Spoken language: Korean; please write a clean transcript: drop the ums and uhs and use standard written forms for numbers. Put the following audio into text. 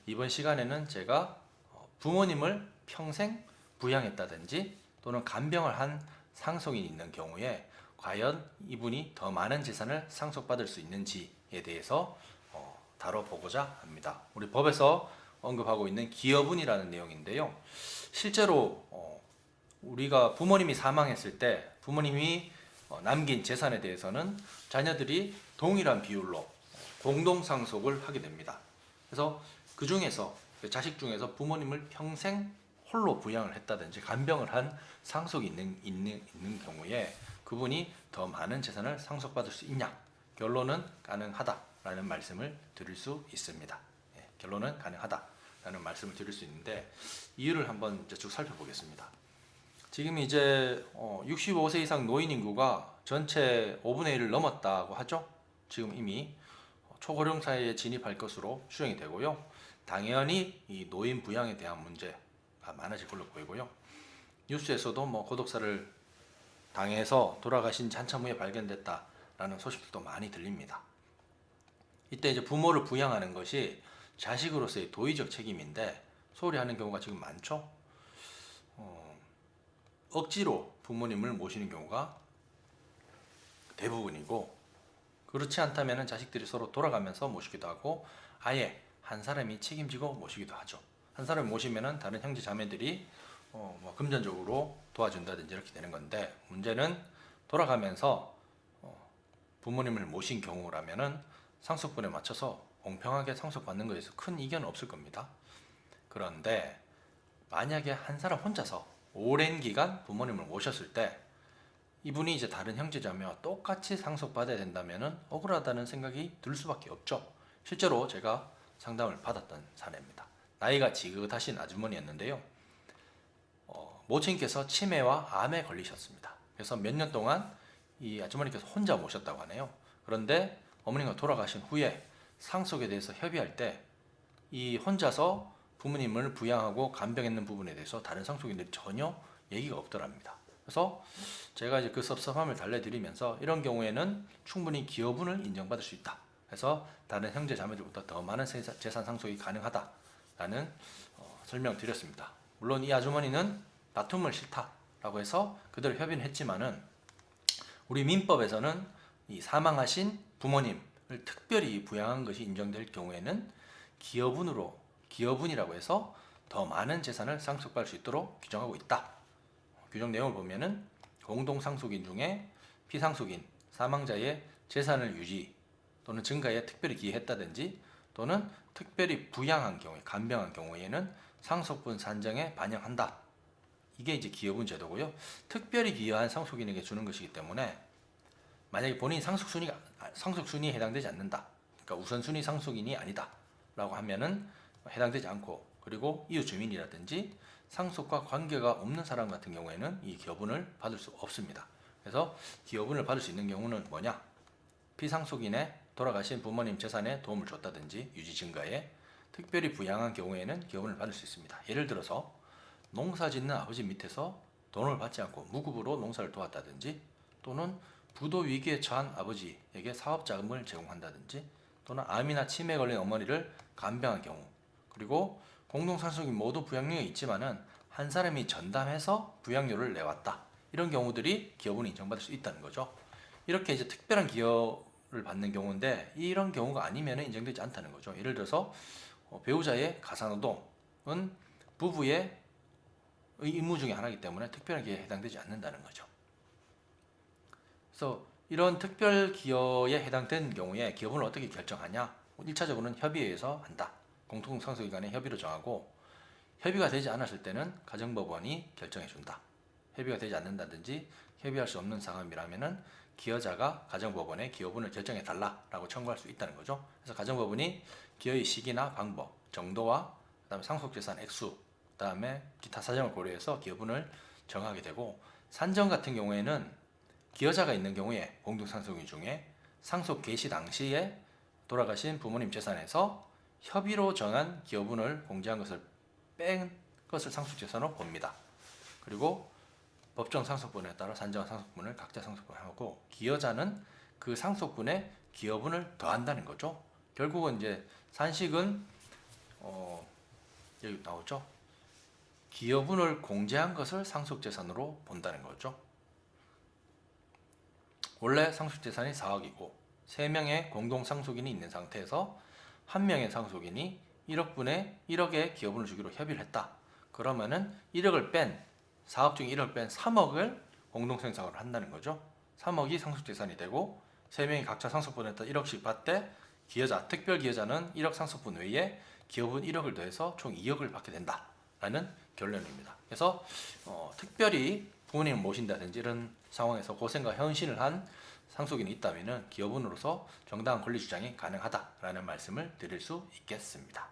이번 시간에는 제가 부모님을 평생 부양했다든지 또는 간병을 한 상속인이 있는 경우에 과연 이분이 더 많은 재산을 상속받을 수 있는지에 대해서 다뤄보고자 합니다. 우리 법에서 언급하고 있는 기여분이라는 내용인데요. 실제로 우리가 부모님이 사망했을 때 부모님이 남긴 재산에 대해서는 자녀들이 동일한 비율로 공동 상속을 하게 됩니다. 그래서 그 중에서 자식 중에서 부모님을 평생 홀로 부양을 했다든지 간병을 한 상속이 있는 경우에 그분이 더 많은 재산을 상속받을 수 있냐? 결론은 가능하다라는 말씀을 드릴 수 있습니다. 결론은 가능하다라는 말씀을 드릴 수 있는데 이유를 한번 쭉 살펴보겠습니다. 지금 이제 65세 이상 노인 인구가 전체 5분의 1을 넘었다고 하죠. 지금 이미 초고령 사회에 진입할 것으로 추정이 되고요. 당연히 이 노인 부양에 대한 문제가 많아질 걸로 보이고요. 뉴스에서도 고독사를 당해서 돌아가신 지 한참 후에 발견됐다라는 소식들도 많이 들립니다. 이때 이제 부모를 부양하는 것이 자식으로서의 도의적 책임인데 소홀히 하는 경우가 지금 많죠. 억지로 부모님을 모시는 경우가 대부분이고, 그렇지 않다면 자식들이 서로 돌아가면서 모시기도 하고 아예 한 사람이 책임지고 모시기도 하죠. 한 사람이 모시면 다른 형제 자매들이 금전적으로 도와준다든지 이렇게 되는 건데, 문제는 돌아가면서 부모님을 모신 경우라면은 상속분에 맞춰서 공평하게 상속받는 것에서 큰 이견은 없을 겁니다. 그런데 만약에 한 사람 혼자서 오랜 기간 부모님을 모셨을 때 이분이 이제 다른 형제자매와 똑같이 상속받아야 된다면 억울하다는 생각이 들 수밖에 없죠. 실제로 제가 상담을 받았던 사례입니다. 나이가 지긋하신 아주머니였는데요. 모친께서 치매와 암에 걸리셨습니다. 그래서 몇 년 동안 이 아주머니께서 혼자 모셨다고 하네요. 그런데 어머니가 돌아가신 후에 상속에 대해서 협의할 때 이 혼자서 부모님을 부양하고 간병했는 부분에 대해서 다른 상속인들이 전혀 얘기가 없더랍니다. 그래서 제가 이제 그 섭섭함을 달래드리면서 이런 경우에는 충분히 기여분을 인정받을 수 있다. 그래서 다른 형제 자매들보다 더 많은 재산 상속이 가능하다라는 설명을 드렸습니다. 물론 이 아주머니는 다툼을 싫다라고 해서 그대로 협의는 했지만은 우리 민법에서는 이 사망하신 부모님을 특별히 부양한 것이 인정될 경우에는 기여분이라고 해서 더 많은 재산을 상속받을 수 있도록 규정하고 있다. 규정 내용을 보면은 공동상속인 중에 피상속인, 사망자의 재산을 유지 또는 증가에 특별히 기여했다든지 또는 특별히 부양한 경우에, 간병한 경우에는 상속분 산정에 반영한다. 이게 이제 기여분 제도고요. 특별히 기여한 상속인에게 주는 것이기 때문에 만약에 본인이 상속순위에 해당되지 않는다. 그러니까 우선순위 상속인이 아니다. 라고 하면은 해당되지 않고, 그리고 이웃 주민이라든지 상속과 관계가 없는 사람 같은 경우에는 이 기여분을 받을 수 없습니다. 그래서 기여분을 받을 수 있는 경우는 뭐냐? 피상속인의 돌아가신 부모님 재산에 도움을 줬다든지 유지 증가에, 특별히 부양한 경우에는 기여분을 받을 수 있습니다. 예를 들어서 농사 짓는 아버지 밑에서 돈을 받지 않고 무급으로 농사를 도왔다든지, 또는 부도 위기에 처한 아버지에게 사업 자금을 제공한다든지, 또는 암이나 치매에 걸린 어머니를 간병한 경우, 그리고 공동상속인 모두 부양료가 있지만은 한 사람이 전담해서 부양료를 내왔다. 이런 경우들이 기여분이 인정받을 수 있다는 거죠. 이렇게 이제 특별한 기여를 받는 경우인데 이런 경우가 아니면 인정되지 않다는 거죠. 예를 들어서 배우자의 가사노동은 부부의 임무 중에 하나이기 때문에 특별한 기여에 해당되지 않는다는 거죠. 그래서 이런 특별 기여에 해당된 경우에 기여분을 어떻게 결정하냐? 1차적으로는 협의회에서 한다. 공동상속인 간의 협의로 정하고, 협의가 되지 않았을 때는 가정법원이 결정해 준다. 협의가 되지 않는다든지 협의할 수 없는 상황이라면은 기여자가 가정법원에 기여분을 결정해 달라라고 청구할 수 있다는 거죠. 그래서 가정법원이 기여의 시기나 방법, 정도와 그다음에 상속재산 액수, 그다음에 기타 사정을 고려해서 기여분을 정하게 되고, 산정 같은 경우에는 기여자가 있는 경우에 공동상속인 중에 상속 개시 당시에 돌아가신 부모님 재산에서 협의로 정한 기여분을 공제한 것을 뺀 것을 상속재산으로 봅니다. 그리고 법정 상속분에 따라 산정한 상속분을 각자 상속분하고, 기여자는 그 상속분에 기여분을 더한다는 거죠. 결국은 이제 산식은 여기 나오죠. 기여분을 공제한 것을 상속재산으로 본다는 거죠. 원래 상속재산이 4억이고 3명의 공동상속인이 있는 상태에서 1명의 상속인이 1억분의 1억의 기여분을 주기로 협의를 했다. 그러면은 1억을 뺀 4억 중에 1억을 뺀 3억을 공동생산을 한다는 거죠. 3억이 상속재산이 되고 3명이 각자 상속분에다 1억씩 받되 기여자, 특별기여자는 1억 상속분 외에 기여분 1억을 더해서 총 2억을 받게 된다라는 결론입니다. 그래서 특별히 부모님을 모신다든지 이런 상황에서 고생과 헌신을 한 상속인이 있다면 기여분으로서 정당한 권리 주장이 가능하다라는 말씀을 드릴 수 있겠습니다.